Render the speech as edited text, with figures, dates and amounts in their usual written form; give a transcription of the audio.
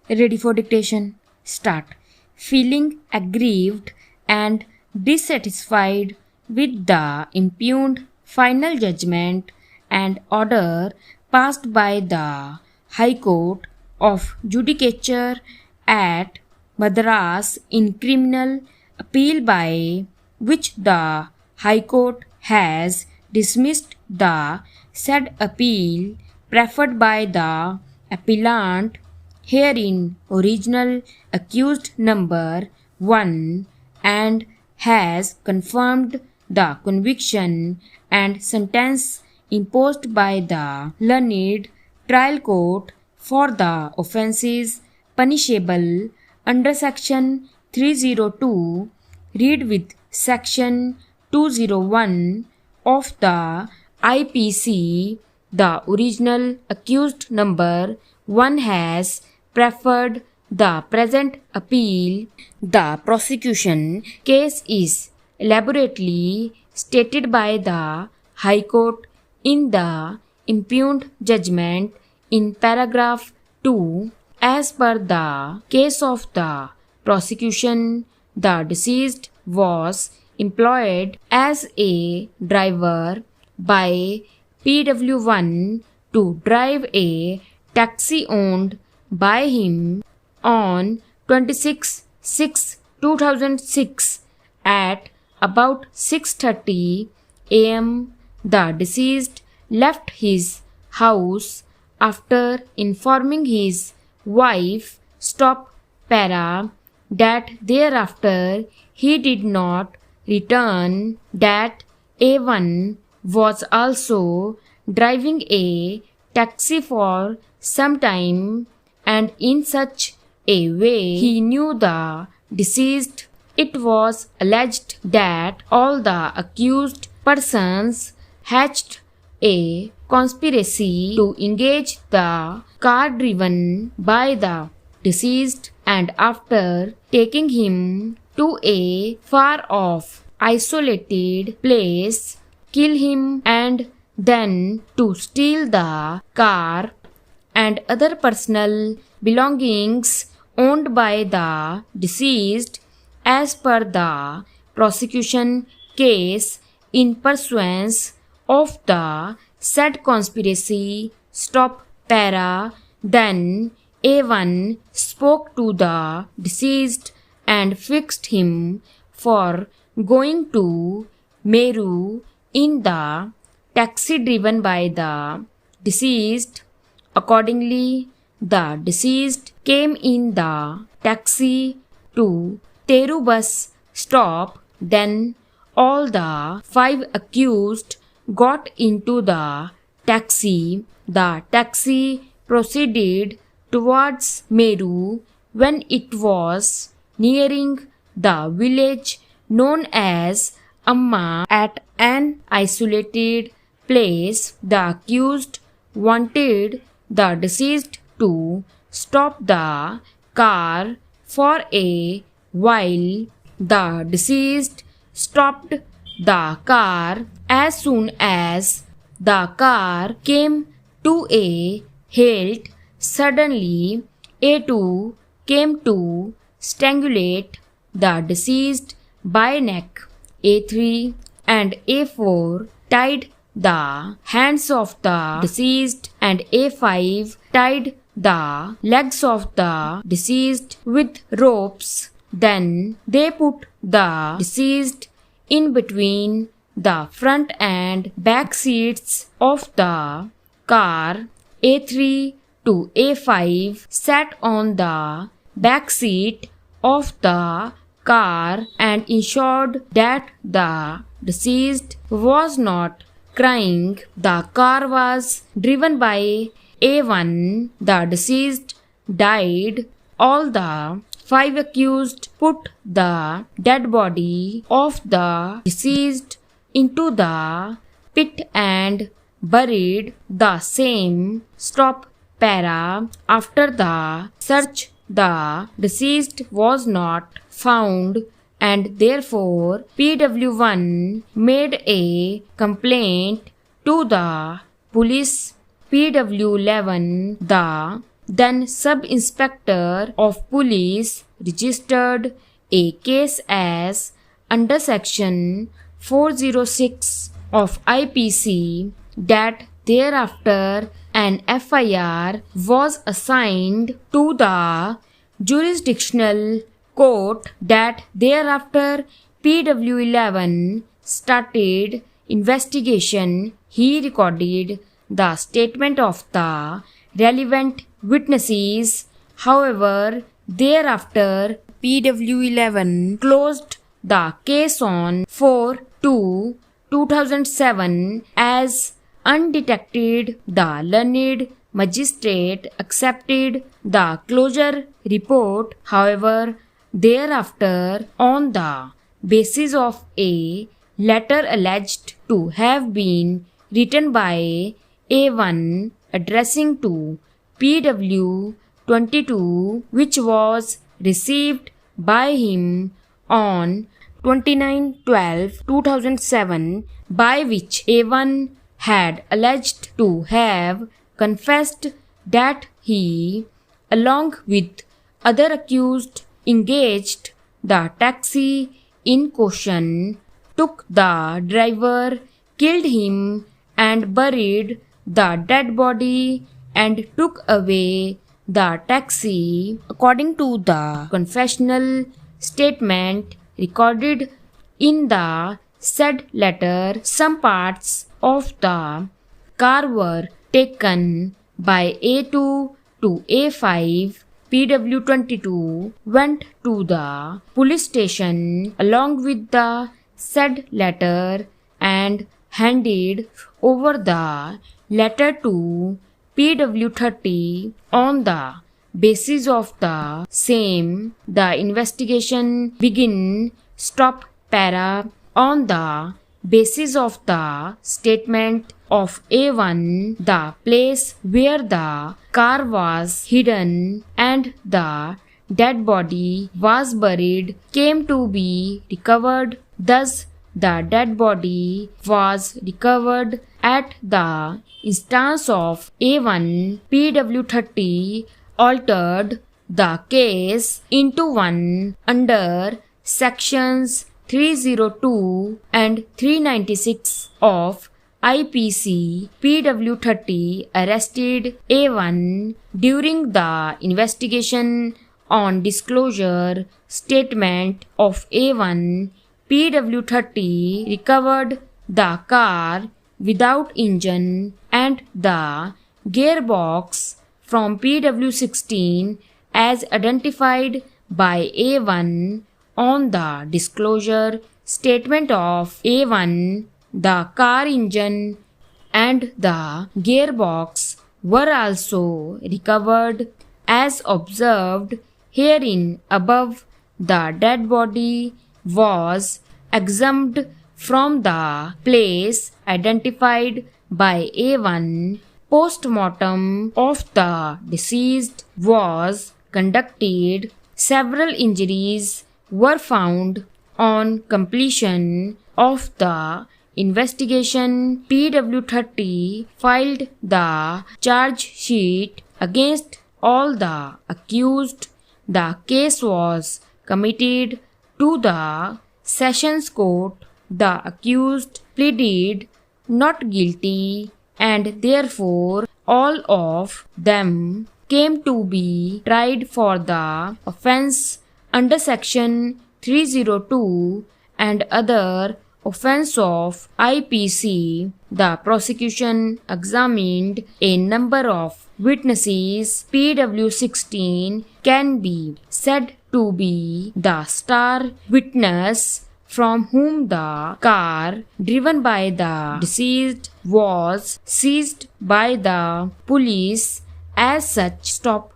Ready for dictation? Start. Feeling aggrieved and dissatisfied with the impugned final judgment and order passed by the High Court of Judicature at Madras in criminal appeal, by which the High Court has dismissed the said appeal preferred by the appellant, herein original accused number 1, and has confirmed the conviction and sentence imposed by the learned trial court for the offences punishable under section 302, read with section 201 of the IPC. The original accused number 1 has preferred the present appeal. The prosecution case is elaborately stated by the High Court in the impugned judgment in paragraph 2. As per the case of the prosecution, the deceased was employed as a driver by PW1 to drive a taxi owned by him on 26/6/2006 at about 6:30 am. The deceased left his house after informing his wife, stop para, that thereafter he did not return, that A1 was also driving a taxi for some time, and in such a way he knew the deceased. It was alleged that all the accused persons hatched a conspiracy to engage the car driven by the deceased, and after taking him to a far off isolated place, kill him, and then to steal the car and other personal belongings owned by the deceased. As per the prosecution case, in pursuance of the said conspiracy, stop para, then A1 spoke to the deceased and fixed him for going to Meru in the taxi driven by the deceased. Accordingly, the deceased came in the taxi to Teru bus stop. Then all the 5 accused got into the taxi. The taxi proceeded towards Meru. When it was nearing the village known as Amma at an isolated place, the accused wanted the deceased to stop the car for a while. The deceased stopped the car. As soon as the car came to a halt, suddenly A2 came to strangulate the deceased by neck. A3 and A4 tied the hands of the deceased, and A5 tied the legs of the deceased with ropes. Then they put the deceased in between the front and back seats of the car. A3 to A5 sat on the back seat of the car and ensured that the deceased was not crying. The car was driven by A1. The deceased died. All the 5 accused put the dead body of the deceased into the pit and buried the same. Stop para. After the search, the deceased was not found, and therefore PW1 made a complaint to the police. PW11, the Then Sub-Inspector of Police registered a case as under Section 406 of IPC. That thereafter an FIR was assigned to the jurisdictional court. That thereafter PW11 started investigation. He recorded the statement of the relevant witnesses. However, thereafter PW11 closed the case on 4/2/2007 as undetected. The learned magistrate accepted the closure report. However, thereafter, on the basis of a letter alleged to have been written by A1 addressing to PW22, which was received by him on 29/12/2007, by which A1 had alleged to have confessed that he, along with other accused, engaged the taxi in question, took the driver, killed him, and buried the dead body, and took away the taxi. According to the confessional statement recorded in the said letter, some parts of the car were taken by A2 to A5. PW22 went to the police station along with the said letter and handed over the letter to PW30. On the basis of the same, the investigation began. Stop para. On the basis of the statement of A1, the place where the car was hidden and the dead body was buried came to be recovered. Thus, the dead body was recovered at the instance of A1. PW30 altered the case into one under sections 302 and 396 of IPC. PW30 arrested A1 during the investigation on disclosure statement of A1. PW30 recovered the car without engine and the gearbox from PW16 as identified by A1 on the disclosure statement of A1. The car engine and the gearbox were also recovered as observed herein above. The dead body was exhumed from the place identified by A1. Post-mortem of the deceased was conducted. Several injuries were found. On completion of the investigation, PW30 filed the charge sheet against all the accused. The case was committed to the Sessions Court. The accused pleaded not guilty, and therefore all of them came to be tried for the offence under Section 302 and other offence of IPC. The prosecution examined a number of witnesses. PW16 can be said to be the star witness from whom the car driven by the deceased was seized by the police. As such, stop